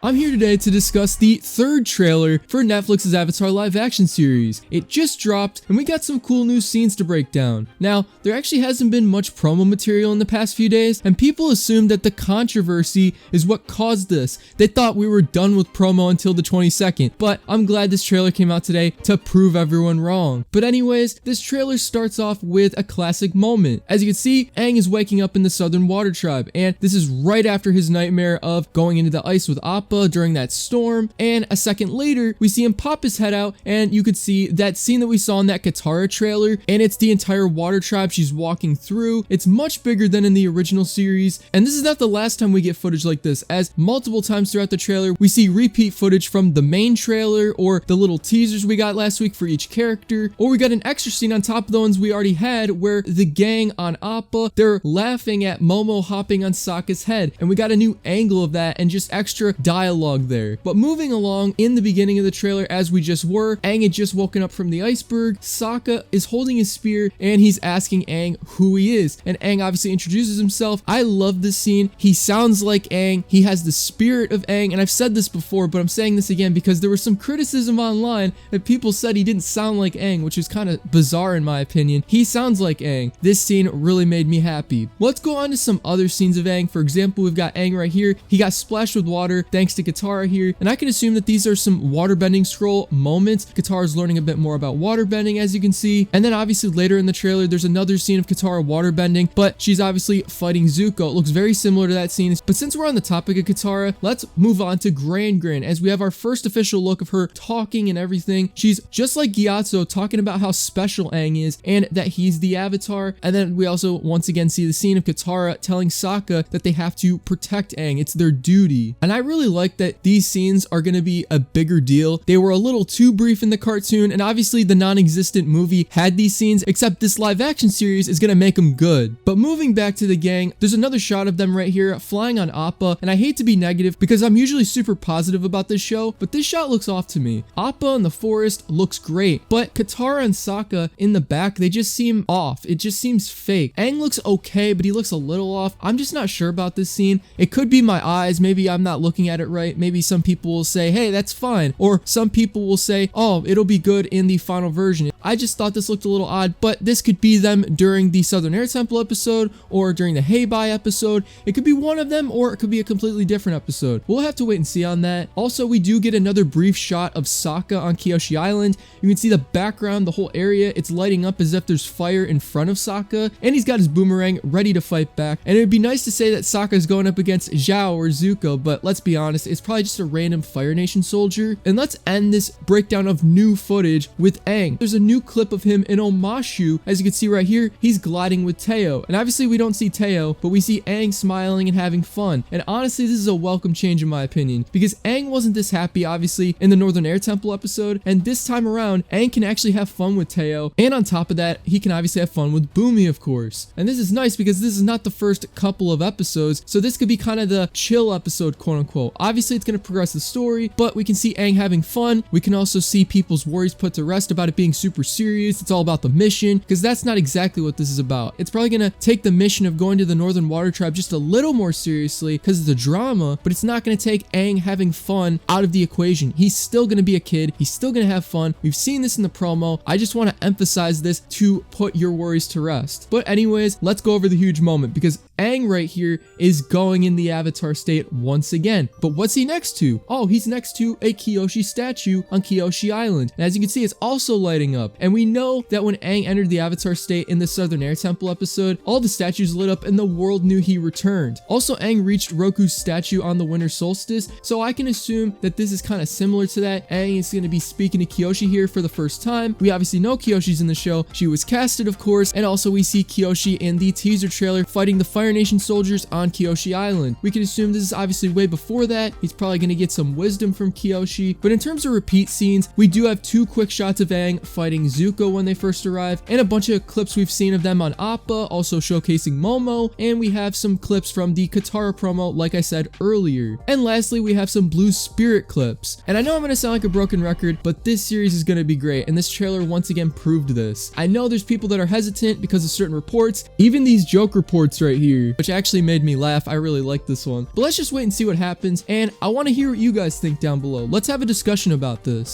I'm here today to discuss the third trailer for Netflix's Avatar live action series. It just dropped and we got some cool new scenes to break down. Now, there actually hasn't been much promo material in the past few days and people assumed that the controversy is what caused this. They thought we were done with promo until the 22nd, but I'm glad this trailer came out today to prove everyone wrong. But anyways, this trailer starts off with a classic moment. As you can see, Aang is waking up in the Southern Water Tribe and this is right after his nightmare of going into the ice with Appa during that storm, and a second later we see him pop his head out and you could see that scene that we saw in that Katara trailer, and it's the entire water tribe she's walking through. It's much bigger than in the original series, and this is not the last time we get footage like this, as multiple times throughout the trailer we see repeat footage from the main trailer or the little teasers we got last week for each character, or we got an extra scene on top of the ones we already had where the gang on Appa, they're laughing at Momo hopping on Sokka's head, and we got a new angle of that and just extra dialogue there. But moving along, in the beginning of the trailer as we just were, Aang had just woken up from the iceberg, Sokka is holding his spear and he's asking Aang who he is, and Aang obviously introduces himself. I love this scene. He sounds like Aang, he has the spirit of Aang, and I've said this before but I'm saying this again because there was some criticism online that people said he didn't sound like Aang, which is kind of bizarre in my opinion. He sounds like Aang. This scene really made me happy. Let's go on to some other scenes of Aang. For example, we've got Aang right here. He got splashed with water thanks to Katara here, and I can assume that these are some waterbending scroll moments. Katara's learning a bit more about waterbending, as you can see, and then obviously later in the trailer there's another scene of Katara waterbending, but she's obviously fighting Zuko. It looks very similar to that scene. But since we're on the topic of Katara, let's move on to Gran Gran as we have our first official look of her talking and everything. She's just like Gyatso, talking about how special Aang is and that he's the Avatar, and then we also once again see the scene of Katara telling Sokka that they have to protect Aang. It's their duty, and I really like that these scenes are going to be a bigger deal. They were a little too brief in the cartoon, and obviously the non-existent movie had these scenes, except this live action series is going to make them good. But moving back to the gang, there's another shot of them right here flying on Appa, and I hate to be negative because I'm usually super positive about this show, but this shot looks off to me. Appa in the forest looks great, but Katara and Sokka in the back, they just seem off. It just seems fake. Aang looks okay, but he looks a little off. I'm just not sure about this scene. It could be my eyes. Maybe I'm not looking at it right. Maybe some people will say, hey, that's fine. Or some people will say, oh, it'll be good in the final version. I just thought this looked a little odd, but this could be them during the Southern Air Temple episode or during the Heibai episode. It could be one of them or it could be a completely different episode. We'll have to wait and see on that. Also, we do get another brief shot of Sokka on Kyoshi Island. You can see the background, the whole area, it's lighting up as if there's fire in front of Sokka, and he's got his boomerang ready to fight back. And it'd be nice to say that Sokka is going up against Zhao or Zuko, but let's be honest, it's probably just a random Fire Nation soldier. And let's end this breakdown of new footage with Aang. There's a new clip of him in Omashu. As you can see right here, he's gliding with Teo. And obviously we don't see Teo, but we see Aang smiling and having fun. And honestly, this is a welcome change in my opinion, because Aang wasn't this happy obviously in the Northern Air Temple episode, and this time around, Aang can actually have fun with Teo. And on top of that, he can obviously have fun with Bumi, of course. And this is nice because this is not the first couple of episodes, so this could be kind of the chill episode, quote unquote. Obviously, it's going to progress the story, but we can see Aang having fun. We can also see people's worries put to rest about it being super serious. It's all about the mission, because that's not exactly what this is about. It's probably going to take the mission of going to the Northern Water Tribe just a little more seriously because of the drama, but it's not going to take Aang having fun out of the equation. He's still going to be a kid. He's still going to have fun. We've seen this in the promo. I just want to emphasize this to put your worries to rest. But anyways, let's go over the huge moment, because Aang right here is going in the Avatar state once again. But what's he next to? Oh, he's next to a Kyoshi statue on Kyoshi Island. And as you can see, it's also lighting up. And we know that when Aang entered the Avatar state in the Southern Air Temple episode, all the statues lit up and the world knew he returned. Also, Aang reached Roku's statue on the winter solstice, so I can assume that this is kind of similar to that. Aang is going to be speaking to Kyoshi here for the first time. We obviously know Kyoshi's in the show. She was casted, of course, and also we see Kyoshi in the teaser trailer fighting the Fire Nation soldiers on Kyoshi Island. We can assume this is obviously way before that. He's probably going to get some wisdom from Kyoshi. But in terms of repeat scenes, we do have two quick shots of Aang fighting Zuko when they first arrive, and a bunch of clips we've seen of them on Appa, also showcasing Momo, and we have some clips from the Katara promo, like I said earlier. And lastly, we have some Blue Spirit clips. And I know I'm going to sound like a broken record, but this series is going to be great, and this trailer once again proved this. I know there's people that are hesitant because of certain reports, even these joke reports right here, which actually made me laugh. I really like this one. But let's just wait and see what happens. and I want to hear what you guys think down below. Let's have a discussion about this.